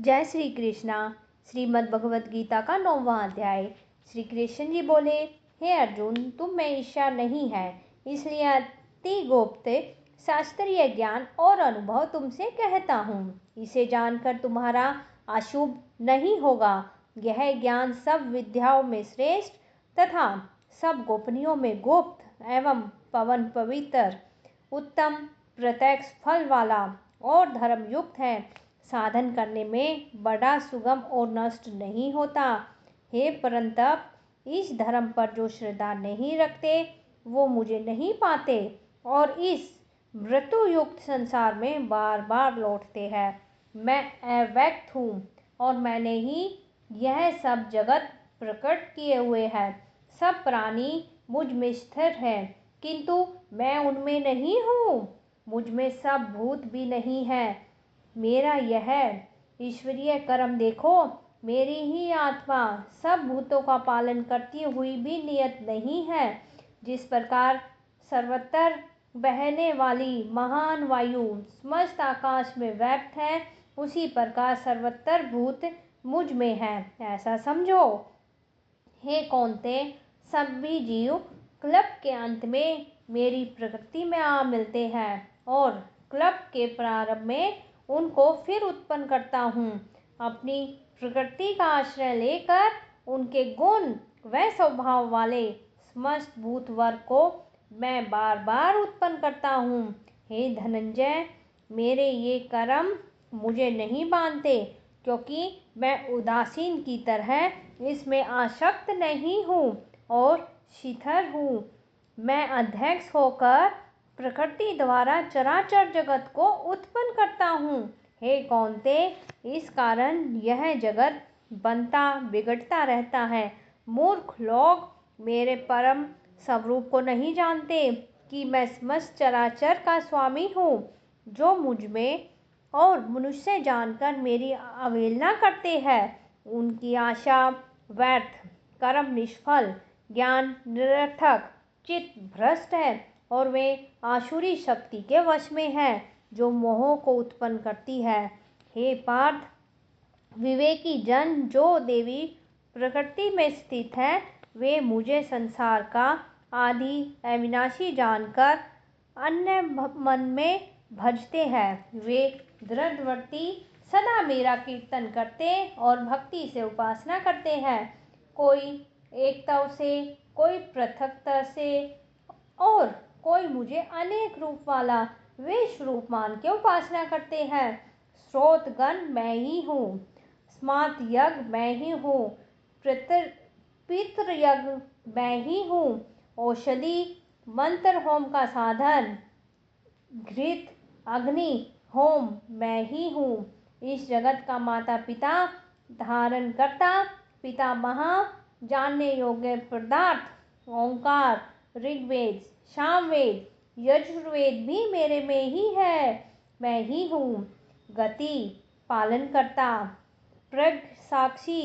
जय श्री कृष्णा। श्रीमद् भगवत गीता का 9वां अध्याय। श्री कृष्ण जी बोले, हे अर्जुन, तुम में ईर्ष्या नहीं है, इसलिए अति गुप्त शास्त्रीय ज्ञान और अनुभव तुमसे कहता हूँ। इसे जानकर तुम्हारा अशुभ नहीं होगा। यह ज्ञान सब विद्याओं में श्रेष्ठ तथा सब गोपनीयों में गुप्त एवं पवन पवित्र उत्तम प्रत्यक्ष फल वाला और धर्मयुक्त है। साधन करने में बड़ा सुगम और नष्ट नहीं होता। हे परंतप, इस धर्म पर जो श्रद्धा नहीं रखते वो मुझे नहीं पाते और इस मृत्युयुक्त संसार में बार बार लौटते हैं। मैं अव्यक्त हूँ और मैंने ही यह सब जगत प्रकट किए हुए हैं। सब प्राणी मुझ में स्थिर हैं, किंतु मैं उनमें नहीं हूँ। मुझ में सब भूत भी नहीं है। मेरा यह ईश्वरीय कर्म देखो। मेरी ही आत्मा सब भूतों का पालन करती हुई भी नियत नहीं है। जिस प्रकार सर्वत्र बहने वाली महान वायु समस्त आकाश में व्याप्त है, उसी प्रकार सर्वत्र भूत मुझ में है, ऐसा समझो। हे कौन्ते, सभी जीव कल्प के अंत में मेरी प्रकृति में आ मिलते हैं और कल्प के प्रारंभ में उनको फिर उत्पन्न करता हूँ। अपनी प्रकृति का आश्रय लेकर उनके गुण व स्वभाव वाले समस्त भूत वर्ग को मैं बार बार उत्पन्न करता हूँ। हे धनंजय, मेरे ये कर्म मुझे नहीं बांधते, क्योंकि मैं उदासीन की तरह इसमें आसक्त नहीं हूँ और शिथिल हूँ। मैं अध्यक्ष होकर प्रकृति द्वारा चराचर जगत को उत्पन्न करता हूँ। हे कौन्ते, इस कारण यह जगत बनता बिगड़ता रहता है। मूर्ख लोग मेरे परम स्वरूप को नहीं जानते कि मैं समस्त चराचर का स्वामी हूँ। जो मुझ में और मनुष्य जानकर मेरी अवहेलना करते हैं, उनकी आशा व्यर्थ, कर्म निष्फल, ज्ञान निरर्थक, चित्त भ्रष्ट है और वे आसुरी शक्ति के वश में है, जो मोह को उत्पन्न करती है। हे पार्थ, विवेकी जन जो देवी प्रकृति में स्थित है, वे मुझे संसार का आदि अविनाशी जानकर अन्य मन में भजते हैं। वे दृढ़व्रती सदा मेरा कीर्तन करते और भक्ति से उपासना करते हैं। कोई एकता से, कोई पृथकता से और कोई मुझे अनेक रूप वाला विश्व रूप मान के उपासना करते हैं। स्रोतगण मैं ही हूँ, स्मार्त यज्ञ मैं ही हूँ, पितृ यज्ञ मैं ही हूँ, औषधि मंत्र होम का साधन घृत अग्नि होम मैं ही हूँ। इस जगत का माता पिता, धारण करता पितामह, जानने योग्य पदार्थ ओंकार, ऋग्वेद, सामवेद, यजुर्वेद भी मेरे में ही है। मैं ही हूँ गति, पालन करता, प्रज्ञ साक्षी,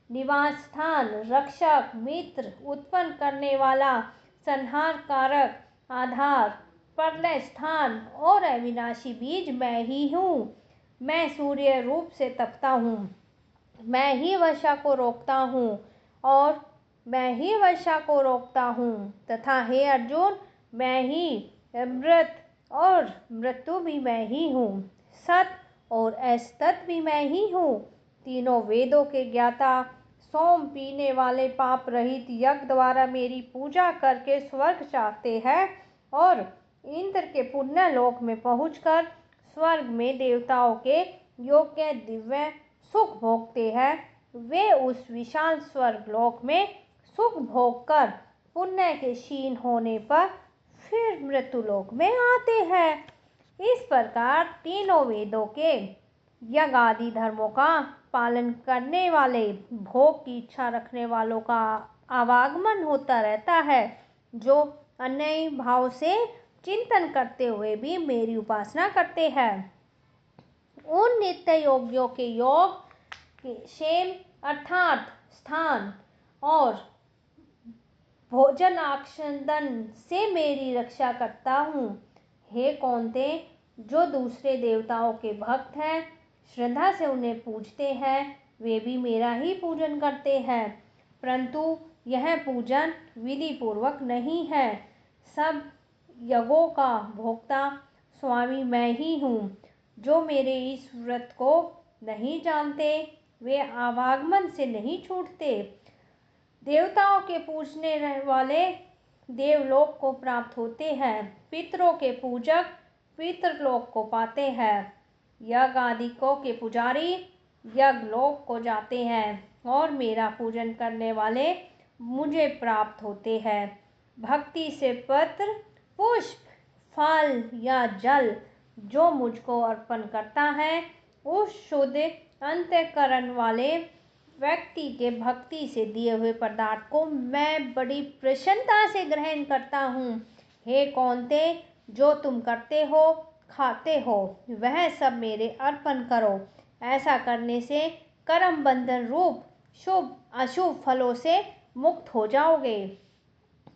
निवास स्थान, रक्षक, मित्र, उत्पन्न करने वाला, संहार कारक, आधार, प्रलय स्थान और अविनाशी बीज मैं ही हूँ। मैं सूर्य रूप से तपता हूँ। मैं ही वर्षा को रोकता हूँ और मैं ही वर्षा को रोकता हूँ तथा हे अर्जुन, मैं ही अमृत और मृत्यु भी मैं ही हूँ। सत और असत भी मैं ही हूँ। तीनों वेदों के ज्ञाता, सोम पीने वाले पाप रहित यज्ञ द्वारा मेरी पूजा करके स्वर्ग चाहते हैं और इंद्र के पुण्य लोक में पहुंचकर स्वर्ग में देवताओं के योग्य दिव्य सुख भोगते हैं। वे उस विशाल स्वर्ग लोक में सुख भोग कर पुण्य के क्षीण होने पर फिर मृत्यु लोक में आते हैं। इस प्रकार तीनों वेदों के यज्ञ आदि धर्मों का पालन करने वाले, भोग की इच्छा रखने वालों का आवागमन होता रहता है, जो अन्य भाव से चिंतन करते हुए भी मेरी उपासना करते हैं। उन नित्य योगियों के योग क्षेम अर्थात स्थान और भोजन आच्छादन से मेरी रक्षा करता हूँ। हे कौन्ते, जो दूसरे देवताओं के भक्त हैं, श्रद्धा से उन्हें पूजते हैं, वे भी मेरा ही पूजन करते हैं, परंतु यह पूजन विधि पूर्वक नहीं है। सब यज्ञों का भोक्ता स्वामी मैं ही हूँ। जो मेरे इस व्रत को नहीं जानते वे आवागमन से नहीं छूटते। देवताओं के पूजने वाले देवलोक को प्राप्त होते हैं, पितरों के पूजक पितरलोक को पाते हैं, यज्ञ आदिकों के पुजारी यज्ञलोक को जाते हैं और मेरा पूजन करने वाले मुझे प्राप्त होते हैं। भक्ति से पत्र, पुष्प, फल या जल जो मुझको अर्पण करता है, उस शुद्ध अंतःकरण वाले व्यक्ति के भक्ति से दिए हुए पदार्थ को मैं बड़ी प्रसन्नता से ग्रहण करता हूँ। हे कौन्ते, जो तुम करते हो खाते हो वह सब मेरे अर्पण करो। ऐसा करने से कर्म बंधन रूप शुभ अशुभ फलों से मुक्त हो जाओगे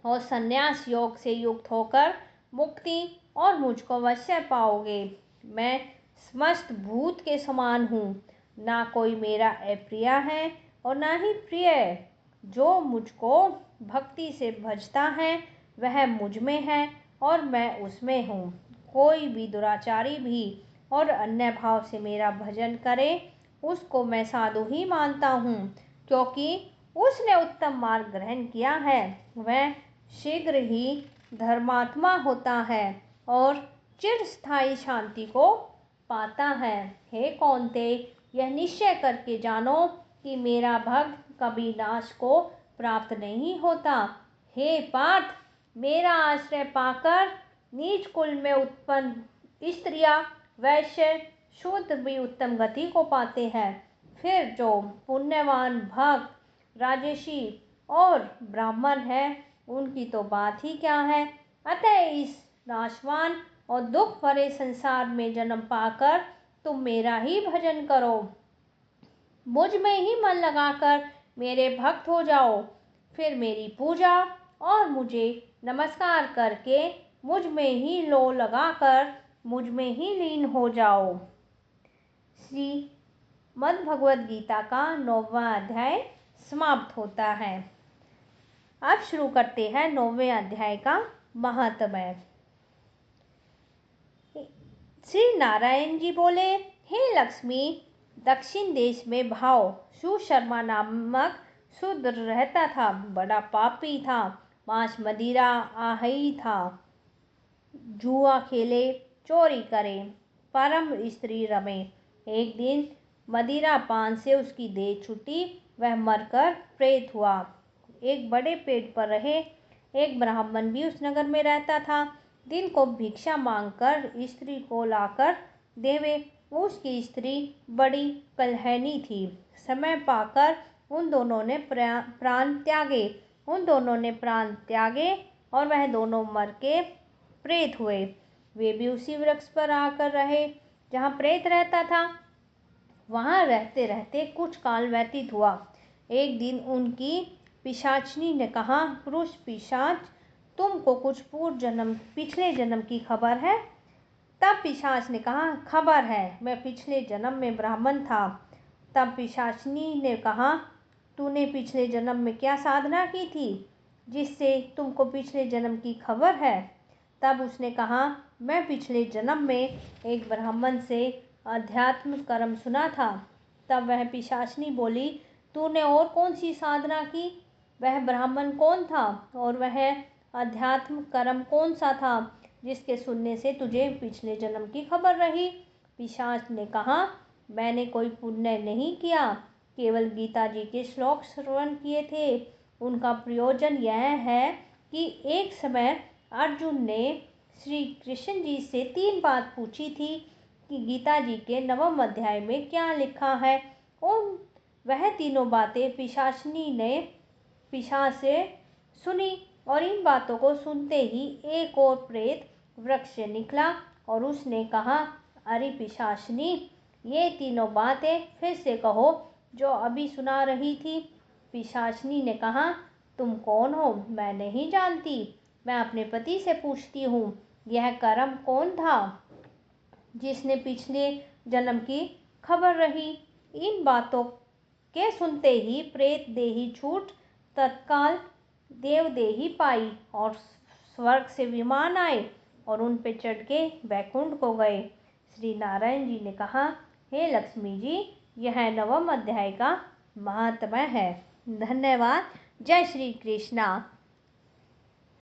और संन्यास योग से युक्त होकर मुक्ति और मुझको अवश्य पाओगे। मैं समस्त भूत के समान हूँ, ना कोई मेरा अप्रिय है और ना ही प्रिय। जो मुझको भक्ति से भजता है वह मुझ में है और मैं उसमें हूँ। कोई भी दुराचारी भी और अन्य भाव से मेरा भजन करे उसको मैं साधु ही मानता हूँ, क्योंकि उसने उत्तम मार्ग ग्रहण किया है। वह शीघ्र ही धर्मात्मा होता है और चिरस्थायी शांति को पाता है। हे कौन्ते, यह निश्चय करके जानो कि मेरा भक्त कभी नाश को प्राप्त नहीं होता। हे पार्थ, मेरा आश्रय पाकर नीच कुल में उत्पन्न स्त्रियां, वैश्य, शूद्र भी उत्तम गति को पाते हैं। फिर जो पुण्यवान भक्त, राजर्षि और ब्राह्मण है उनकी तो बात ही क्या है। अतः इस नाशवान और दुख भरे संसार में जन्म पाकर तुम मेरा ही भजन करो, मुझ में ही मन लगाकर मेरे भक्त हो जाओ। फिर मेरी पूजा और मुझे नमस्कार करके मुझ में ही लो लगाकर मुझ में ही लीन हो जाओ। श्रीमद् भगवद गीता का 9वां अध्याय समाप्त होता है। अब शुरू करते हैं 9वें अध्याय का महात्म्य। श्री नारायण जी बोले, हे लक्ष्मी, दक्षिण देश में भाव सुशर्मा नामक शूद्र रहता था। बड़ा पापी था, मांस मदिरा आहई था, जुआ खेले, चोरी करे, परम स्त्री रमे। एक दिन मदिरा पान से उसकी देह छूटी, वह मरकर प्रेत हुआ। एक बड़े पेड़ पर रहे एक ब्राह्मण भी उस नगर में रहता था। दिन को भिक्षा मांगकर स्त्री को लाकर देवे। उसकी स्त्री बड़ी कलहनी थी। समय पाकर उन दोनों ने प्राण त्यागे और वह दोनों मर के प्रेत हुए। वे भी उसी वृक्ष पर आकर रहे जहाँ प्रेत रहता था। वहाँ रहते रहते कुछ काल व्यतीत हुआ। एक दिन उनकी पिशाचनी ने कहा, पुरुष पिशाच, तुमको कुछ पिछले जन्म की खबर है? तब पिशाच ने कहा, खबर है, मैं पिछले जन्म में ब्राह्मण था। तब पिशाचनी ने कहा, तूने पिछले जन्म में क्या साधना की थी जिससे तुमको पिछले जन्म की खबर है? तब उसने कहा, मैं पिछले जन्म में एक ब्राह्मण से अध्यात्म कर्म सुना था। तब वह पिशाचनी बोली, तूने और कौन सी साधना की? वह ब्राह्मण कौन था और वह अध्यात्म कर्म कौन सा था जिसके सुनने से तुझे पिछले जन्म की खबर रही? पिशाच ने कहा, मैंने कोई पुण्य नहीं किया, केवल गीता जी के श्लोक श्रवण किए थे। उनका प्रयोजन यह है कि एक समय अर्जुन ने श्री कृष्ण जी से 3 बात पूछी थी कि गीता जी के 9वें अध्याय में क्या लिखा है। वह तीनों बातें पिशाचनी ने पिशाच से सुनी और इन बातों को सुनते ही एक और प्रेत वृक्ष से निकला और उसने कहा, अरे पिशाचनी, ये तीनों बातें फिर से कहो जो अभी सुना रही थी। पिशाचनी ने कहा, तुम कौन हो? मैं नहीं जानती, मैं अपने पति से पूछती हूँ। यह कर्म कौन था जिसने पिछले जन्म की खबर रही। इन बातों के सुनते ही प्रेत देही छूट तत्काल देवदेही पाई और स्वर्ग से विमान आए और उन पे चढ़ के वैकुंठ को गए। श्री नारायण जी ने कहा, हे लक्ष्मी जी, यह 9वें अध्याय का महात्म्य है। धन्यवाद। जय श्री कृष्णा।